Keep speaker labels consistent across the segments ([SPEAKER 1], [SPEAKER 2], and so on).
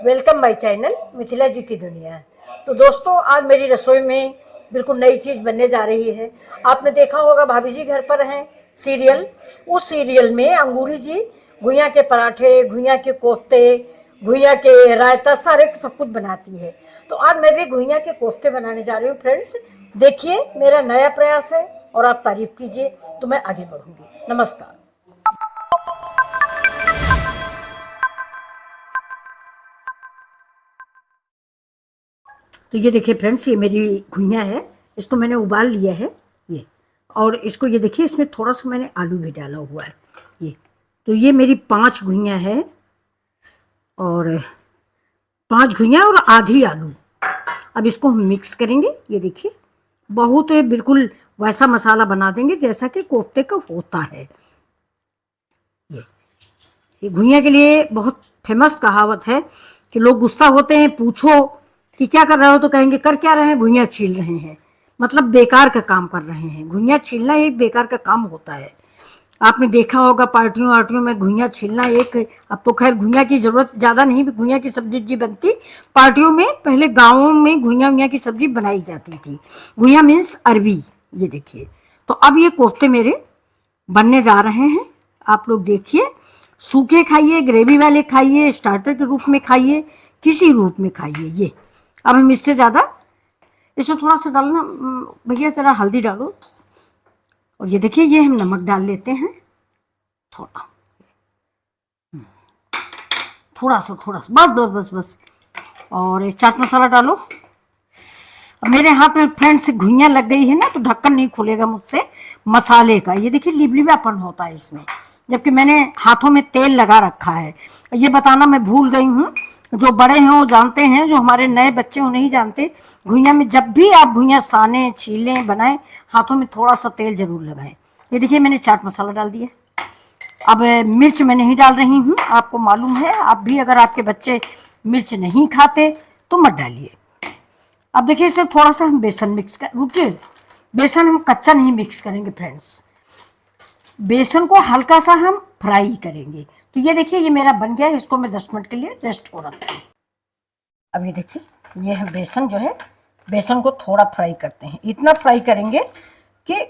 [SPEAKER 1] Welcome my channel Mithila जी की दुनिया। तो दोस्तों, आज मेरी रसोई में बिल्कुल नई चीज़ बनने जा रही है। आपने देखा होगा भाभी जी घर पर हैं सीरियल, उस सीरियल में अंगूरी जी घुइयाँ के पराठे, घुइयाँ के कोफ्ते, घुइयाँ के रायता सारे सब कुछ बनाती है। तो आज मैं भी घुइयाँ के कोफ्ते बनाने जा रही हूँ फ्रेंड्स। देखिए, मेरा नया प्रयास है और आप तारीफ कीजिए तो मैं आगे बढ़ूंगी। नमस्कार। तो ये देखिए फ्रेंड्स, ये मेरी घुइयाँ है, इसको मैंने उबाल लिया है ये। और इसको ये देखिए, इसमें थोड़ा सा मैंने आलू भी डाला हुआ है ये। तो ये मेरी 5 घुइयाँ है, और 5 घुइयाँ और आधी आलू। अब इसको हम मिक्स करेंगे। ये देखिए, बहुत बिल्कुल वैसा मसाला बना देंगे जैसा कि कोफ्ते का होता है। ये घुइयाँ के लिए बहुत फेमस कहावत है कि लोग गुस्सा होते हैं, पूछो कि क्या कर रहे हो तो कहेंगे कर क्या रहे हैं, घुइयाँ छील रहे हैं। मतलब बेकार का काम कर रहे हैं। घुइयाँ छीलना एक बेकार का काम होता है। आपने देखा होगा पार्टियों वार्टियों में घुइयाँ छीलना एक, अब तो खैर घुइयाँ की जरूरत ज़्यादा नहीं, घुइयाँ की सब्जी बनती पार्टियों में। पहले गाँवों में घुइयाँ की सब्जी बनाई जाती थी। घुइयाँ मीन्स अरबी। ये देखिए, तो अब ये कोफ्ते मेरे बनने जा रहे हैं। आप लोग देखिए, सूखे खाइए, ग्रेवी वाले खाइए, स्टार्टर के रूप में खाइए, किसी रूप में खाइए। ये अब हम इससे ज़्यादा, इसमें थोड़ा सा डालना भैया, जरा हल्दी डालो। और ये देखिए, ये हम नमक डाल लेते हैं थोड़ा, थोड़ा सा बस बस बस बस। और चाट मसाला डालो। अब मेरे हाथ में फ्रेंड्स घुइयाँ लग गई है ना, तो ढक्कन नहीं खुलेगा मुझसे मसाले का। ये देखिए, लिबलिबापन होता है इसमें, जबकि मैंने हाथों में तेल लगा रखा है। ये बताना मैं भूल गई हूँ, जो बड़े हैं वो जानते हैं, जो हमारे नए बच्चे वो नहीं जानते। घुइयाँ में जब भी आप घुइयाँ साने, छीलें, बनाएं, हाथों में थोड़ा सा तेल जरूर लगाएं। ये देखिए, मैंने चाट मसाला डाल दिया। अब मिर्च मैं नहीं डाल रही हूँ, आपको मालूम है। आप भी अगर आपके बच्चे मिर्च नहीं खाते तो मत डालिए। अब देखिए, इसमें थोड़ा सा हम बेसन मिक्स कर, रुकिए, बेसन हम कच्चा नहीं मिक्स करेंगे फ्रेंड्स, बेसन को हल्का सा हम फ्राई करेंगे। तो ये देखिए, ये मेरा बन गया है। इसको मैं 10 मिनट के लिए रेस्ट हो रखती हूँ। अब ये देखिए, ये है बेसन जो है, बेसन को थोड़ा फ्राई करते हैं। इतना फ्राई करेंगे कि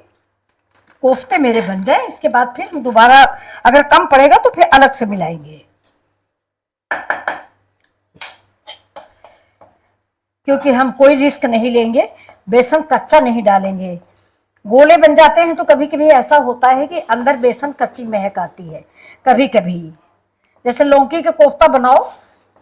[SPEAKER 1] कोफ्ते मेरे बन जाए। इसके बाद फिर दोबारा अगर कम पड़ेगा तो फिर अलग से मिलाएंगे, क्योंकि हम कोई रिस्क नहीं लेंगे, बेसन कच्चा नहीं डालेंगे। गोले बन जाते हैं तो कभी कभी ऐसा होता है कि अंदर बेसन कच्ची महक आती है। कभी कभी जैसे लौकी का कोफ्ता बनाओ,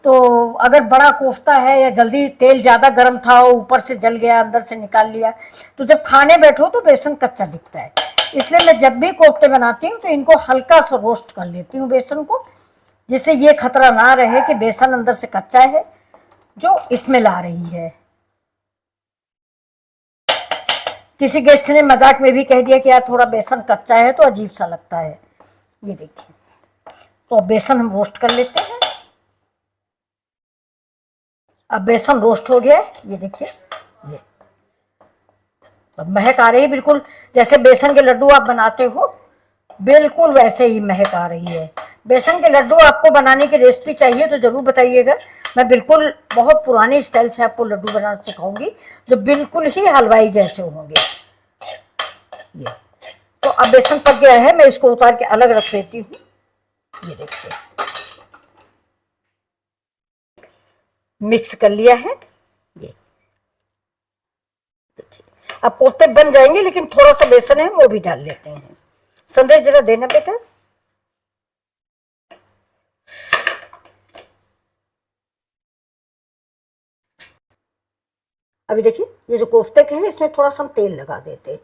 [SPEAKER 1] तो अगर बड़ा कोफ्ता है या जल्दी तेल ज़्यादा गर्म था, ऊपर से जल गया, अंदर से निकाल लिया, तो जब खाने बैठो तो बेसन कच्चा दिखता है। इसलिए मैं जब भी कोफ्ते बनाती हूँ तो इनको हल्का सा रोस्ट कर लेती हूँ बेसन को, जिससे ये खतरा ना रहे कि बेसन अंदर से कच्चा है जो स्मेल आ रही है। किसी गेस्ट ने मजाक में भी कह दिया कि यार थोड़ा बेसन कच्चा है तो अजीब सा लगता है। ये देखिए, तो अब बेसन हम रोस्ट कर लेते हैं। अब बेसन रोस्ट हो गया। ये देखिए, ये अब महक आ रही है, बिल्कुल जैसे बेसन के लड्डू आप बनाते हो, बिल्कुल वैसे ही महक आ रही है। बेसन के लड्डू आपको बनाने की रेसिपी चाहिए तो जरूर बताइएगा। मैं बिल्कुल बहुत पुरानी स्टाइल से आपको लड्डू बनाना सिखाऊंगी, जो बिल्कुल ही हलवाई जैसे होंगे। ये तो अब बेसन पक गया है, मैं इसको उतार के अलग रख देती हूँ। ये देखिए, मिक्स कर लिया है। ये देखिए, अब कोफ्ते बन जाएंगे, लेकिन थोड़ा सा बेसन है वो भी डाल लेते हैं। संदेश जरा देना बेटा। अभी देखिए, ये जो कोफ्ते के हैं इसमें थोड़ा सा हम तेल लगा देते हैं,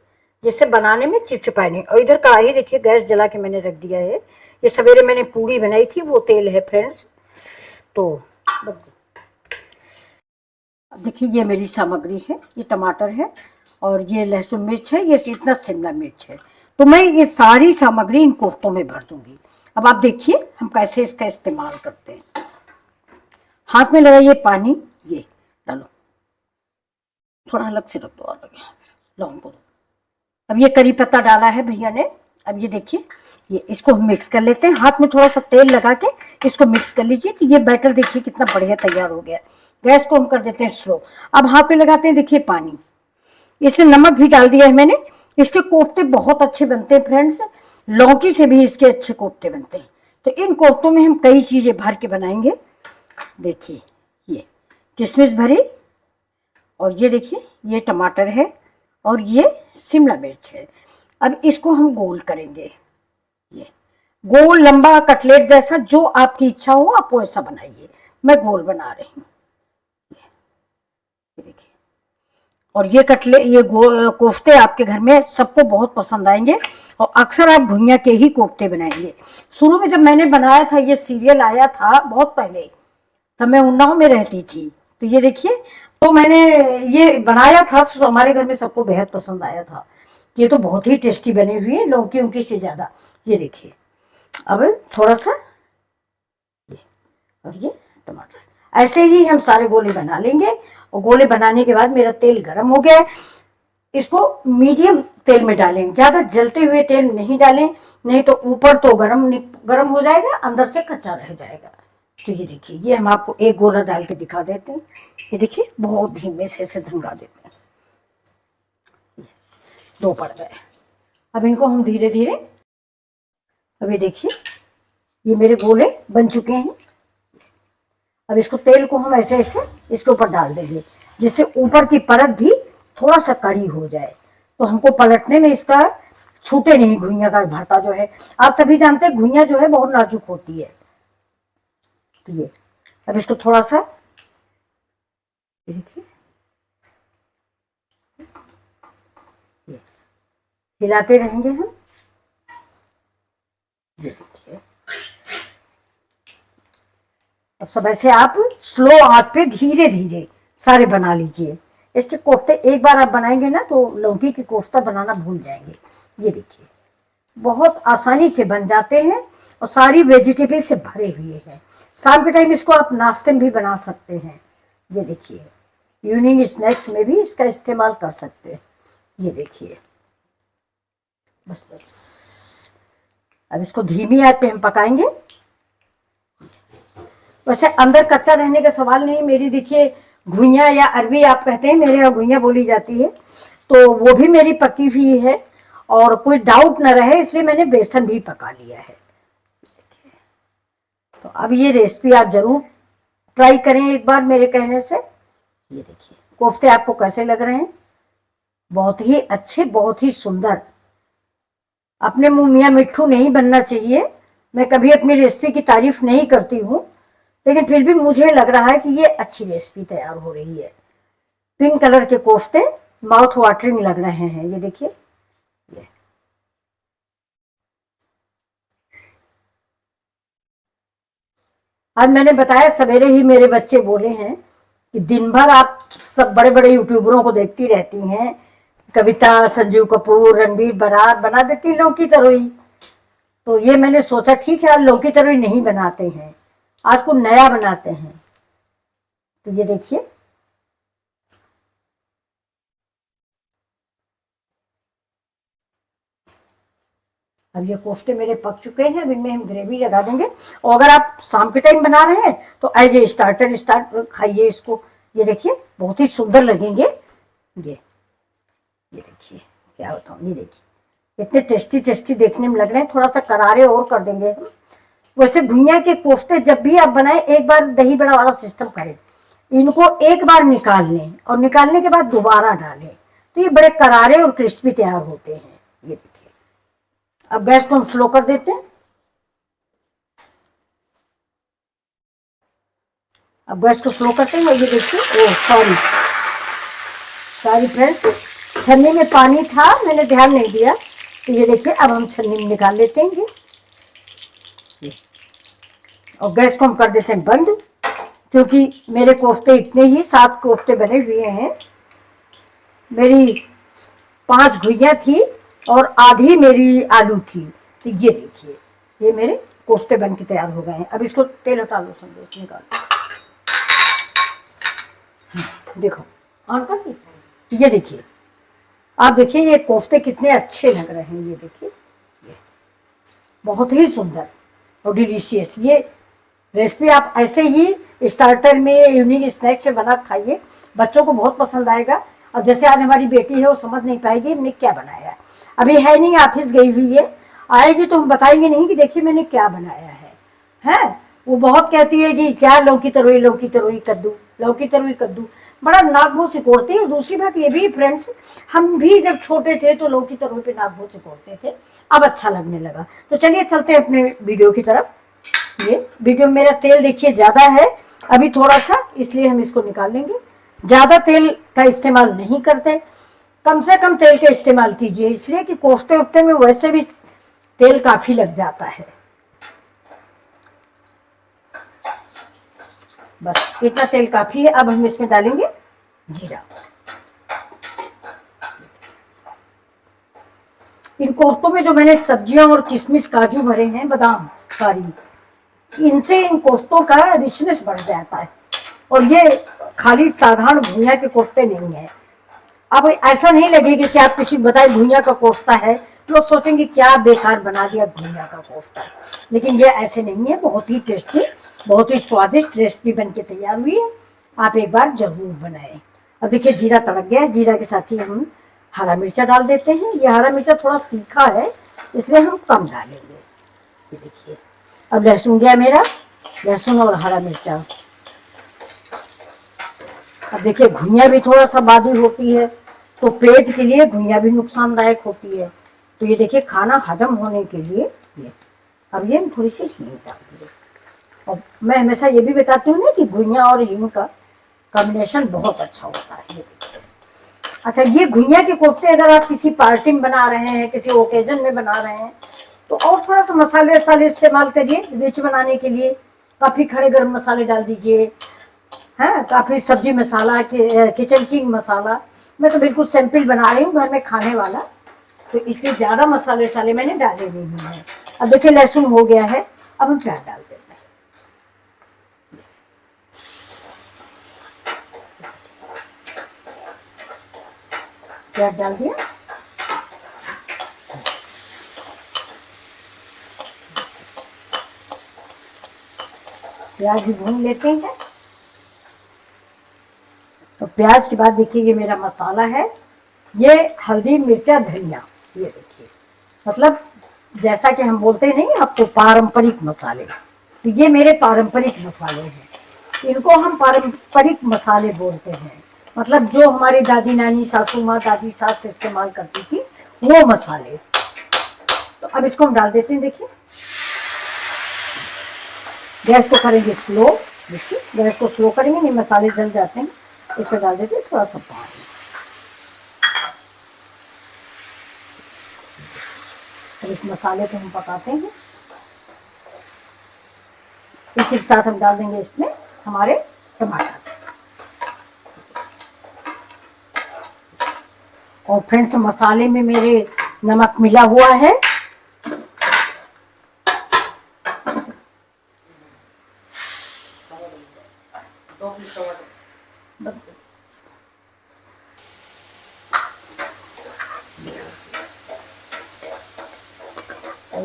[SPEAKER 1] जिससे बनाने में चिपचिपाए नहीं। और इधर कढ़ाई देखिए, गैस जला के मैंने रख दिया है। ये सवेरे मैंने पूड़ी बनाई थी, वो तेल है फ्रेंड्स। तो अब देखिए, ये मेरी सामग्री है। ये टमाटर है और ये लहसुन मिर्च है, ये इतना शिमला मिर्च है। तो मैं ये सारी सामग्री इन कोफ्तों में भर दूंगी। अब आप देखिए हम कैसे इसका इस्तेमाल करते हैं। हाथ में लगाइए पानी, ये डालो, थोड़ा अलग से रख दो, अलग लौंग को। अब ये करी पत्ता डाला है भैया ने, अब ये देखिए, ये इसको हम मिक्स कर लेते हैं। हाथ में थोड़ा सा तेल लगा के इसको मिक्स कर लीजिए। तो ये बैटर देखिए कितना बढ़िया तैयार हो गया। गैस को हम कर देते हैं स्लो। अब हाथ पे लगाते हैं, देखिए पानी, इसमें नमक भी डाल दिया है मैंने। इसके कोफ्ते बहुत अच्छे बनते हैं फ्रेंड्स, लौकी से भी इसके अच्छे कोफ्ते बनते हैं। तो इन कोफ्तों में हम कई चीजें भर के बनाएंगे। देखिए ये किशमिश भरी, और ये देखिए ये टमाटर है, और ये शिमला मिर्च है। अब इसको हम गोल करेंगे, ये गोल लंबा कटलेट जैसा, जो आपकी इच्छा हो आप वैसा बनाइए। मैं गोल बना रही हूँ, ये देखिए। और ये ये कोफ्ते आपके घर में सबको बहुत पसंद आएंगे, और अक्सर आप घुइयां के ही कोफ्ते बनाएंगे। शुरू में जब मैंने बनाया था, ये सीरियल आया था बहुत पहले, तब मैं उन्नाव में रहती थी। तो ये देखिए, तो मैंने ये बनाया था, तो हमारे घर में सबको बेहद पसंद आया था। ये तो बहुत ही टेस्टी बने हुए हैं, लौकी उनकी से ज्यादा। ये देखिए, अब थोड़ा सा ये, और ये टमाटर, ऐसे ही हम सारे गोले बना लेंगे। और गोले बनाने के बाद मेरा तेल गर्म हो गया है, इसको मीडियम तेल में डालें, ज्यादा जलते हुए तेल नहीं डालें, नहीं तो ऊपर तो गरम हो जाएगा, अंदर से कच्चा रह जाएगा। तो ये देखिए, ये हम आपको एक गोला डाल के दिखा देते हैं। ये देखिए, बहुत धीमे से ऐसे धंगा देते हैं, दो पड़ गए। अब इनको हम धीरे धीरे, अभी देखिए ये मेरे गोले बन चुके हैं। अब इसको तेल को हम ऐसे ऐसे इसके ऊपर डाल देंगे, जिससे ऊपर की परत भी थोड़ा सा कड़ी हो जाए, तो हमको पलटने में इसका छूटे नहीं। घुइयां का भरता जो है, आप सभी जानते हैं घुइयां जो है बहुत नाजुक होती है। तो ये अब इसको थोड़ा सा देखिए, हिलाते रहेंगे हम। ये देखिए, अब सब ऐसे आप स्लो आंच पे धीरे धीरे सारे बना लीजिए। इसके कोफ्ते एक बार आप बनाएंगे ना, तो लौकी की कोफ्ता बनाना भूल जाएंगे। ये देखिए, बहुत आसानी से बन जाते हैं, और सारी वेजिटेबल से भरे हुए हैं। शाम के टाइम इसको आप नाश्ते में भी बना सकते हैं। ये देखिए, इवनिंग स्नैक्स में भी इसका इस्तेमाल कर सकते हैं। ये देखिए, बस बस। अब इसको धीमी आंच पे हम पकाएंगे। वैसे अंदर कच्चा रहने का सवाल नहीं। मेरी देखिए घुइयां, या अरबी आप कहते हैं, मेरे यहाँ घुइयां बोली जाती है, तो वो भी मेरी पकी हुई है, और कोई डाउट न रहे इसलिए मैंने बेसन भी पका लिया है। तो अब ये रेसिपी आप जरूर ट्राई करें एक बार मेरे कहने से। ये देखिए, कोफ्ते आपको कैसे लग रहे हैं? बहुत ही अच्छे, बहुत ही सुंदर। अपने मुंह मियाँ मिट्ठू नहीं बनना चाहिए। मैं कभी अपनी रेसिपी की तारीफ नहीं करती हूँ, लेकिन फिर भी मुझे लग रहा है कि ये अच्छी रेसिपी तैयार हो रही है। पिंक कलर के कोफ्ते माउथ वाटरिंग लग रहे हैं। ये देखिए, ये आज मैंने बताया, सवेरे ही मेरे बच्चे बोले हैं कि दिन भर आप सब बड़े बड़े यूट्यूबरों को देखती रहती हैं, कविता, संजीव कपूर, रणबीर बरार बना देती लौकी तरोई। तो ये मैंने सोचा ठीक है, आज लौकी तरोई नहीं बनाते हैं, आज को नया बनाते हैं। तो ये देखिए, अब ये कोफ्ते मेरे पक चुके हैं। अब इनमें हम ग्रेवी लगा देंगे। और अगर आप शाम के टाइम बना रहे हैं तो एज ए स्टार्टर खाइए इसको। ये देखिए, बहुत ही सुंदर लगेंगे। ये देखिए, क्या बताऊँ, ये देखिए इतने टेस्टी टेस्टी देखने में लग रहे हैं। थोड़ा सा करारे और कर देंगे हम। वैसे घुइयां के कोफ्ते जब भी आप बनाएं, एक बार दही बड़ा वाला सिस्टम करें, इनको एक बार निकाल लें, और निकालने के बाद दोबारा डालें, तो ये बड़े करारे और क्रिस्पी तैयार होते हैं। ये देखिए, अब गैस को हम स्लो कर देते हैं। अब गैस को स्लो करते हैं। ये देखिए, ओ सॉरी फ्रेंड्स, छन्नी में पानी था, मैंने ध्यान नहीं दिया। तो ये देखिए, अब हम छन्नी में निकाल लेते हैं। और गैस को हम कर देते हैं बंद, क्योंकि मेरे कोफ्ते इतने ही 7 कोफ्ते बने हुए हैं। मेरी 5 घुइयां थी और आधी मेरी आलू थी। तो ये देखिए, ये मेरे कोफ्ते बन के तैयार हो गए हैं। अब इसको तेल हटा लो, संदेश निकाल, देखो ऑन कर दी। तो ये देखिए, आप देखिए ये कोफ्ते कितने अच्छे लग रहे हैं। ये देखिए, ये बहुत ही सुंदर और डिलीशियस। ये रेसिपी आप ऐसे ही स्टार्टर में, इवनिंग स्नैक्स में बना खाइए, बच्चों को बहुत पसंद आएगा। और जैसे आज हमारी बेटी है, वो समझ नहीं पाएगी हमने क्या बनाया है, अभी है नहीं, ऑफिस गई हुई है, आएगी तो हम बताएंगे नहीं कि देखिए मैंने क्या बनाया है। वो बहुत कहती है कि क्या लौकी तरोई, लौकी तरोई कद्दू, लौकी तरोई कद्दू, बड़ा नाक मुंह सिकोड़ती है। दूसरी बात ये भी फ्रेंड्स, हम भी जब छोटे थे तो लौकी तरोई पे नाक मुंह सिकोड़ते थे, अब अच्छा लगने लगा। तो चलिए चलते हैं अपने वीडियो की तरफ। ये वीडियो में मेरा तेल देखिए ज्यादा है अभी थोड़ा सा, इसलिए हम इसको निकाल लेंगे। ज्यादा तेल का इस्तेमाल नहीं करते, कम से कम तेल का इस्तेमाल कीजिए, इसलिए कि कोफ्ते उफ्ते में वैसे भी तेल काफी लग जाता है। बस इतना तेल काफी है। अब हम इसमें डालेंगे जीरा। इन कोफ्तों में जो मैंने सब्जियां और किशमिश काजू भरे हैं, बादाम सारी, इनसे इन कोफ्तों का रिचनेस बढ़ जाता है। और ये खाली साधारण भुइया के कोफ्ते नहीं है। अब ऐसा नहीं लगेगा कि आप किसी बताए भुइया का कोफ्ता है, लोग सोचेंगे क्या बेकार बना दिया भुइया का कोफ्ता, लेकिन ये ऐसे नहीं है। बहुत ही टेस्टी, बहुत ही स्वादिष्ट रेसिपी बन के तैयार हुई है, आप एक बार जरूर बनाएं। अब देखिए जीरा तड़क गया है, जीरा के साथ ही हम हरा मिर्चा डाल देते हैं। ये हरा मिर्चा थोड़ा तीखा है, इसलिए हम कम डालेंगे। ये देखिए अब लहसुन गया मेरा, लहसुन और हरा मिर्चा। अब देखिए घुइयाँ भी थोड़ा सा बादी होती है, तो पेट के लिए घुइयाँ भी नुकसानदायक होती है। तो ये देखिए खाना हजम होने के लिए ये, अब ये हम थोड़ी सी हींग डाल देंगे। और मैं हमेशा ये भी बताती हूँ ना कि घुइयाँ और हींग का कॉम्बिनेशन बहुत अच्छा होता है। ये देखिए, अच्छा ये घुइयाँ के कोफ्ते अगर आप किसी पार्टी में बना रहे हैं, किसी ओकेजन में बना रहे हैं, तो और थोड़ा सा मसाले वसाले इस्तेमाल करिए रिच बनाने के लिए। काफ़ी खड़े गरम मसाले डाल दीजिए, है काफ़ी सब्जी मसाला, किचन किंग मसाला। मैं तो बिल्कुल सिंपल बना रही हूँ, घर में खाने वाला, तो इसलिए ज़्यादा मसाले वसाले मैंने डाले नहीं हैं। अब देखिए लहसुन हो गया है, अब हम प्याज डाल देते हैं। प्याज डाल दिया, प्याज भी भून लेते हैं। तो प्याज के बाद देखिए ये मेरा मसाला है, ये हल्दी मिर्चा धनिया, ये देखिए, मतलब जैसा कि हम बोलते नहीं आपको पारंपरिक मसाले, तो ये मेरे पारंपरिक मसाले हैं। इनको हम पारंपरिक मसाले बोलते हैं, मतलब जो हमारी दादी नानी, सासू माँ, दादी सास इस्तेमाल करती थी वो मसाले। तो अब इसको हम डाल देते हैं। देखिए गैस को करेंगे स्लो, देखिए गैस को स्लो करेंगे, नहीं मसाले जल जाते हैं। इसमें डाल देते हैं थोड़ा सा पानी। अब इस मसाले को हम पकाते हैं। इसी के साथ हम डाल देंगे इसमें हमारे टमाटर। और फ्रेंड्स मसाले में मेरे नमक मिला हुआ है,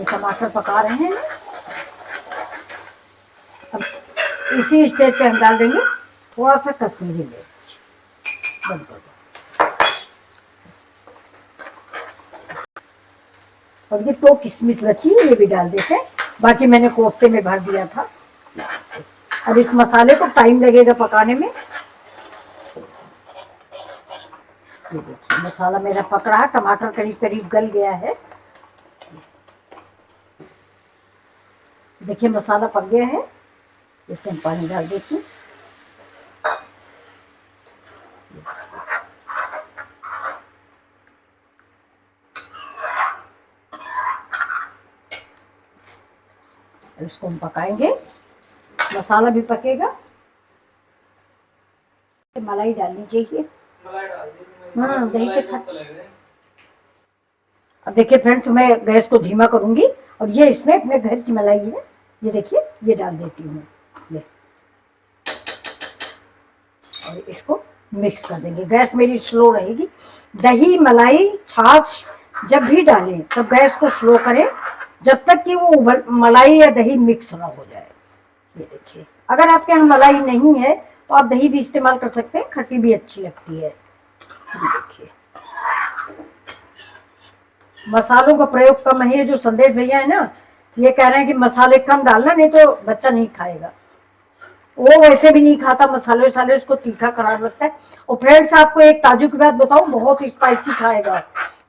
[SPEAKER 1] टमाटर पका रहे हैं। अब इसी स्टेज पे हम डाल देंगे थोड़ा सा कश्मीरी मिर्च। बंद कर दो। और ये तो किशमिश बची है, ये भी डाल देते हैं, बाकी मैंने कोफ्ते में भर दिया था। अब इस मसाले को टाइम लगेगा पकाने में। ये देखिए मसाला मेरा पक रहा, टमाटर करीब करीब गल गया है। देखिए मसाला पक गया है, इससे हम पानी डाल देते हैं। इसको हम पकाएंगे, मसाला भी पकेगा। मलाई डालनी चाहिए, दही से खा। अब देखिए फ्रेंड्स मैं गैस को धीमा करूंगी और ये इसमें अपने घर की मलाई है, ये देखिए ये डाल देती हूँ ये, और इसको मिक्स कर देंगे। गैस मेरी स्लो रहेगी। दही मलाई छाछ जब भी डालें तब गैस को स्लो करें, जब तक कि वो मलाई या दही मिक्स ना हो जाए। ये देखिए, अगर आपके यहाँ मलाई नहीं है तो आप दही भी इस्तेमाल कर सकते हैं, खट्टी भी अच्छी लगती है। ये देखिए, मसालों का प्रयोग कम है। जो संदेश भैया है ना, ये कह रहे हैं कि मसाले कम डालना, नहीं तो बच्चा नहीं खाएगा। वो वैसे भी नहीं खाता मसाले वसाले, उसको तीखा खराब लगता है। और फ्रेंड्स, आपको एक ताजुब की बात बताऊं, बहुत स्पाइसी खाएगा,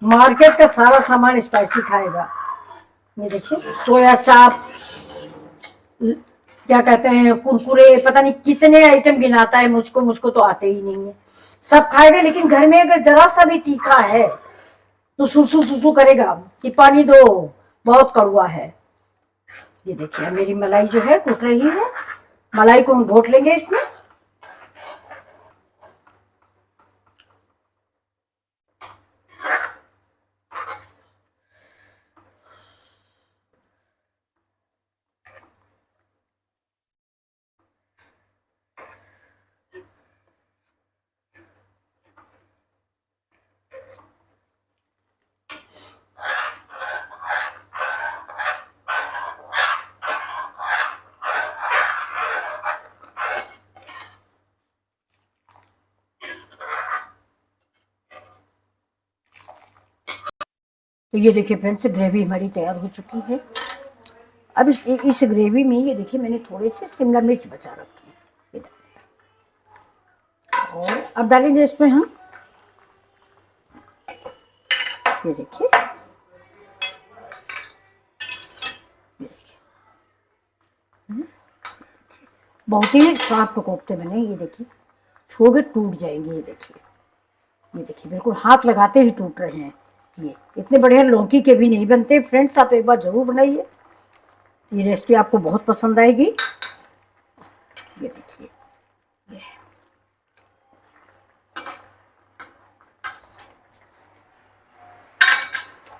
[SPEAKER 1] मार्केट का सारा सामान स्पाइसी खाएगा। ये देखिए, सोया चाप, क्या कहते हैं, कुरकुरे, पता नहीं कितने आइटम गिनाता है। मुझको तो आते ही नहीं है। सब खाएगा, लेकिन घर में अगर जरा सा भी तीखा है तो सुसु सुसु करेगा कि पानी दो, बहुत कड़वा है। ये देखिए, मेरी मलाई जो है कुट रही है। मलाई को हम घोट लेंगे इसमें। तो ये देखिए फ्रेंड्स, ग्रेवी हमारी तैयार हो चुकी है। अब इस ग्रेवी में ये देखिए, मैंने थोड़े से शिमला मिर्च बचा रखी है, और अब डालेंगे इसमें हम, ये देखिए, बहुत ही सॉफ्ट कोफ्ते बने। ये देखिए, छुओगे टूट जाएंगे। ये देखिए, बिल्कुल हाथ लगाते ही टूट रहे हैं। ये इतने बढ़िया लौकी के भी नहीं बनते फ्रेंड्स, आप एक बार जरूर बनाइए। ये रेसिपी आपको बहुत पसंद आएगी। ये देखिए,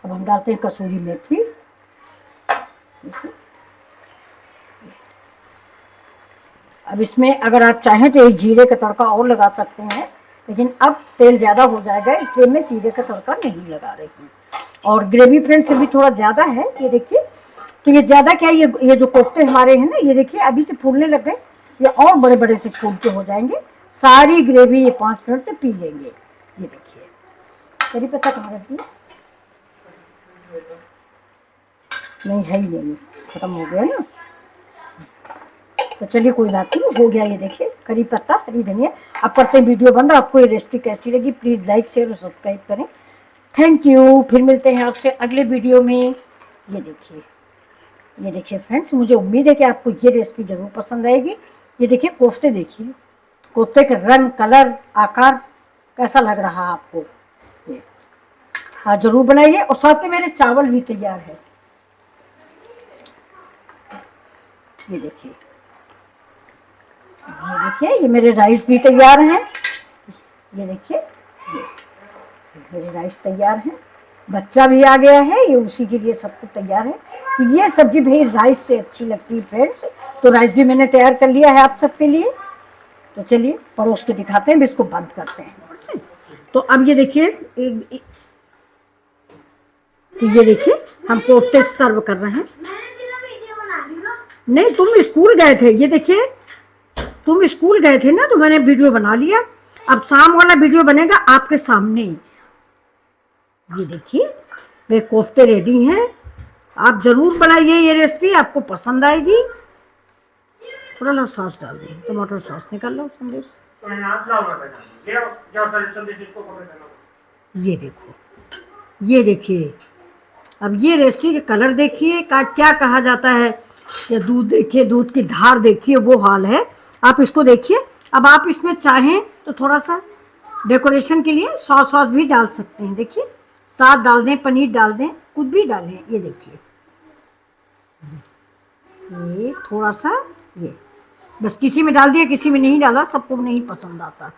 [SPEAKER 1] अब हम डालते हैं कसूरी मेथी। अब इसमें अगर आप चाहें तो एक जीरे का तड़का और लगा सकते हैं, लेकिन अब तेल ज़्यादा हो जाएगा, इसलिए मैं जीरे का तड़का नहीं लगा रही हूँ। और ग्रेवी फ्रेंड्स से भी थोड़ा ज़्यादा है। ये देखिए, तो ये ज़्यादा क्या, ये जो कोफ्ते हमारे हैं ना, ये देखिए अभी से फूलने लग गए, ये और बड़े बड़े से फूल के हो जाएंगे। सारी ग्रेवी ये 5 मिनट में पी लेंगे। ये देखिए, करी पत्ता कहाँ रखती है? नहीं है ही नहीं, खत्म हो गया ना। तो चलिए कोई बात नहीं, हो गया। ये देखिए, करी पत्ता, हरी धनिया। अब करते हैं वीडियो बंद। आपको ये रेसिपी कैसी लगी प्लीज़ लाइक शेयर और सब्सक्राइब करें। Thank you. फिर मिलते हैं आपसे अगले वीडियो में। ये देखिए फ्रेंड्स, मुझे उम्मीद है कि आपको ये रेसिपी ज़रूर पसंद आएगी। ये देखिए कोफ्ते, देखिए कोफ्ते का रंग, कलर, आकार कैसा लग रहा है आपको। ये हाँ, ज़रूर बनाइए। और साथ में मेरे चावल भी तैयार है। ये देखिए, ये मेरे राइस भी तैयार हैं। ये देखिए, ये मेरे राइस तैयार हैं। बच्चा भी आ गया है, ये उसी के लिए सब कुछ तैयार है। तो ये सब्जी भाई राइस से अच्छी लगती है फ्रेंड्स। तो राइस भी मैंने तैयार कर लिया है आप सबके लिए। तो चलिए परोस के दिखाते हैं, इसको बंद करते हैं। तो अब ये देखिए, तो ये देखिए हम कोफ्ते सर्व कर रहे हैं। नहीं, तुम स्कूल गए थे। ये देखिए, तुम स्कूल गए थे ना, तो मैंने वीडियो बना लिया। अब शाम वाला वीडियो बनेगा आपके सामने। ये देखिए, मेरे कोफ्ते रेडी हैं। आप जरूर बनाइए, ये रेसिपी आपको पसंद आएगी। थोड़ा सा सॉस डाल दें, टमाटर सॉस निकाल लो संदेश। ये देखो, ये देखिए, अब ये रेसिपी का कलर देखिए, क्या कहा जाता है, या दूध देखिए, दूध की धार देखिए, वो हाल है। आप इसको देखिए। अब आप इसमें चाहें तो थोड़ा सा डेकोरेशन के लिए सॉस भी डाल सकते हैं। देखिए, साथ डाल दें, पनीर डाल दें, कुछ भी डालें। ये देखिए, ये थोड़ा सा, ये बस किसी में डाल दिया, किसी में नहीं डाला, सबको नहीं पसंद आता।